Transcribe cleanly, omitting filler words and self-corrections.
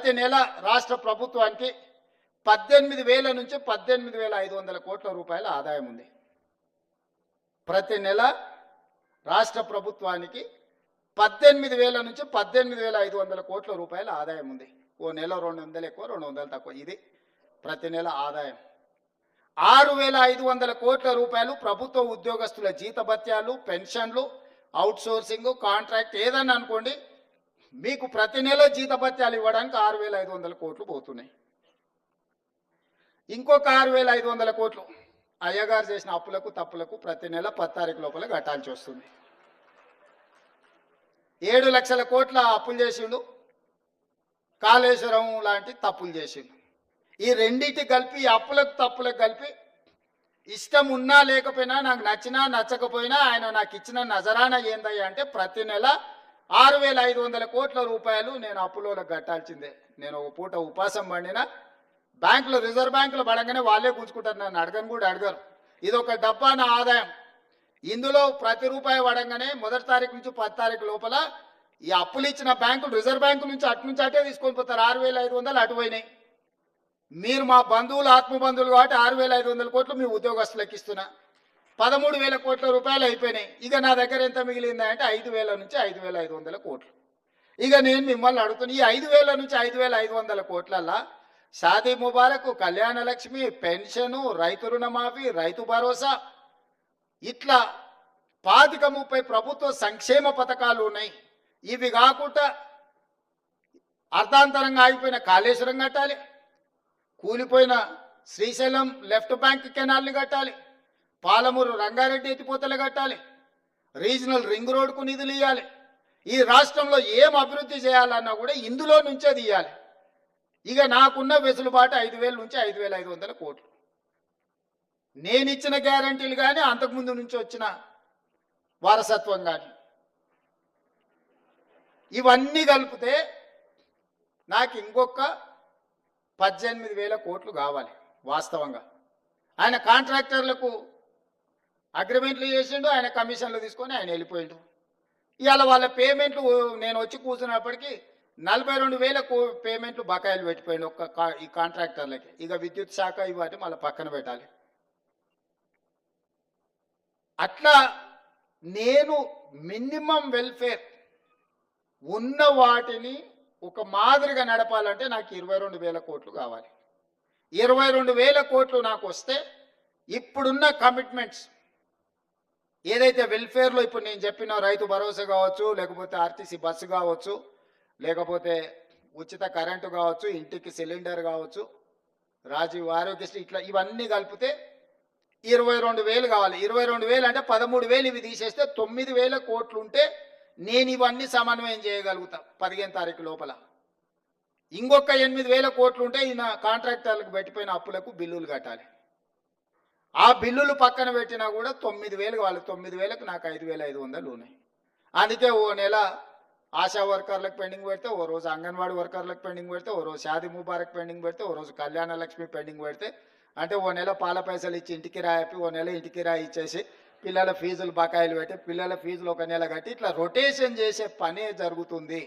ప్రతి నెల రాష్ట్ర ప్రభుత్వానికి 18,000 నుంచి 18,500 కోట్ల రూపాయల ఆదాయం ఉంది. ప్రతి నెల రాష్ట్ర ప్రభుత్వానికి 18,000 నుంచి 18,500 కోట్ల రూపాయల ఆదాయం ఉంది. ఓ నెల 200 ఎక్కువ 200 తక్కువ, ఇది ప్రతి నెల ఆదాయం. 6,500 కోట్ల రూపాయలు ప్రభుత్వ ఉద్యోగస్తుల జీతభత్యాలు, పెన్షన్లు, అవుట్సోర్సింగ్, కాంట్రాక్ట్ ఏదన్నా అనుకోండి, మీకు ప్రతి నెల జీతభత్యాలు ఇవ్వడానికి 6,500 కోట్లు పోతున్నాయి. ఇంకొక 6,500 కోట్లు అయ్యగారు చేసిన అప్పులకు తప్పులకు ప్రతి నెల 10 తారీఖు లోపల కట్టాల్సి వస్తుంది. 7 లక్షల కోట్ల అప్పులు చేసిండు, కాళేశ్వరం లాంటి తప్పులు చేసిండు. ఈ రెండింటి కలిపి, ఈ అప్పులకు తప్పులకు కలిపి, ఇష్టం ఉన్నా లేకపోయినా, నాకు నచ్చినా నచ్చకపోయినా ఆయన నాకు ఇచ్చిన నజరానా ఏందయ్యా అంటే ప్రతి నెల 6,500 కోట్ల రూపాయలు నేను అప్పులోకి కట్టాల్సిందే. నేను ఒక పూట ఉపాసం పండినా బ్యాంకులో, రిజర్వ్ బ్యాంకులో పడగానే వాళ్ళే గుంజుకుంటారు, నన్ను అడగను కూడా అడగరు. ఇది ఒక డబ్బాన ఆదాయం. ఇందులో ప్రతి రూపాయి పడంగానే 1 తారీఖు నుంచి 10 తారీఖు లోపల ఈ అప్పులు ఇచ్చిన బ్యాంకులు, రిజర్వ్ బ్యాంకు నుంచి అటే తీసుకొని పోతారు. 6,500 అటు పోయినాయి. మీరు మా బంధువులు, ఆత్మబంధువులు కాబట్టి 6,500 కోట్లు మీ ఉద్యోగస్తులకు ఇస్తున్నా. 13,000 కోట్ల రూపాయలు అయిపోయినాయి. ఇక నా దగ్గర ఎంత మిగిలిందా అంటే 5,000 నుంచి 5,500 కోట్లు. ఇక నేను మిమ్మల్ని అడుగుతున్నా, ఈ 5,000 నుంచి 5,500 కోట్లల్లా షాదీ ముబారక్, కళ్యాణ లక్ష్మి, పెన్షను, రైతు రుణమాఫీ, రైతు భరోసా, ఇట్లా 25-30 ప్రభుత్వ సంక్షేమ పథకాలు ఉన్నాయి. ఇవి కాకుండా అర్ధాంతరంగా ఆగిపోయిన కాళేశ్వరం కట్టాలి, కూలిపోయిన శ్రీశైలం లెఫ్ట్ బ్యాంక్ కెనాల్ని కట్టాలి, పాలమూరు రంగారెడ్డి ఎత్తిపోతలు కట్టాలి, రీజనల్ రింగ్ రోడ్కు నిధులు ఇవ్వాలి. ఈ రాష్ట్రంలో ఏం అభివృద్ధి చేయాలన్నా కూడా ఇందులో నుంచే తీయాలి. ఇక నాకున్న వెసులుబాటు 5,000 నుంచి 5,500 కోట్లు. నేను ఇచ్చిన గ్యారంటీలు కానీ, అంతకుముందు నుంచి వచ్చిన వారసత్వం కానీ, ఇవన్నీ కలిపితే నాకు ఇంకొక 18,000 కోట్లు కావాలి. వాస్తవంగా ఆయన కాంట్రాక్టర్లకు అగ్రిమెంట్లు చేసిండు, ఆయన కమిషన్లు తీసుకొని ఆయన వెళ్ళిపోయిండు. ఇవాళ వాళ్ళ పేమెంట్లు నేను వచ్చి కూర్చున్నప్పటికీ 42,000 పేమెంట్లు బకాయిలు పెట్టిపోయింది ఈ కాంట్రాక్టర్లకి. ఇక విద్యుత్ శాఖ ఇవాటి మళ్ళీ పక్కన పెట్టాలి. అట్లా నేను మినిమం వెల్ఫేర్ ఉన్న వాటిని ఒక మాదిరిగా నడపాలంటే నాకు 22,000 కోట్లు కావాలి. 22,000 కోట్లు నాకు వస్తే ఇప్పుడున్న కమిట్మెంట్స్ ఏదైతే వెల్ఫేర్లో ఇప్పుడు నేను చెప్పిన రైతు భరోసా కావచ్చు, లేకపోతే ఆర్టీసీ బస్సు కావచ్చు, లేకపోతే ఉచిత కరెంటు కావచ్చు, ఇంటికి సిలిండర్ కావచ్చు, రాజీవ్ ఆరోగ్యశ్రీ, ఇట్లా ఇవన్నీ కలిపితే 22,000 కావాలి. 22,000 అంటే 13,000 ఇవి తీసేస్తే 9,000 కోట్లు ఉంటే నేను ఇవన్నీ సమన్వయం చేయగలుగుతా 15 తారీఖు లోపల. ఇంకొక 8,000 కోట్లు ఉంటే ఈయన కాంట్రాక్టర్లకు పెట్టిపోయిన అప్పులకు బిల్లులు కట్టాలి. ఆ బిల్లులు పక్కన పెట్టినా కూడా 9,000 కావాలి. 9,000కు నాకు 5,500 ఉన్నాయి. అందుకే ఓ నెల ఆశా వర్కర్లకు పెండింగ్ పెడితే, ఓ రోజు అంగన్వాడీ వర్కర్లకు పెండింగ్ పెడితే, ఓ రోజు షాదీ ముబారక్ పెండింగ్ పెడితే, ఓ రోజు కళ్యాణ లక్ష్మి పెండింగ్ పెడితే, అంటే ఓ నెల పాల పైసలు ఇచ్చి ఇంటికి రాయిపి, ఓ నెల ఇంటికి రాయి ఇచ్చేసి పిల్లల ఫీజులు బకాయిలు పెట్టి, పిల్లల ఫీజులు ఒక నెల కట్టి, ఇట్లా రొటేషన్ చేసే పనే జరుగుతుంది.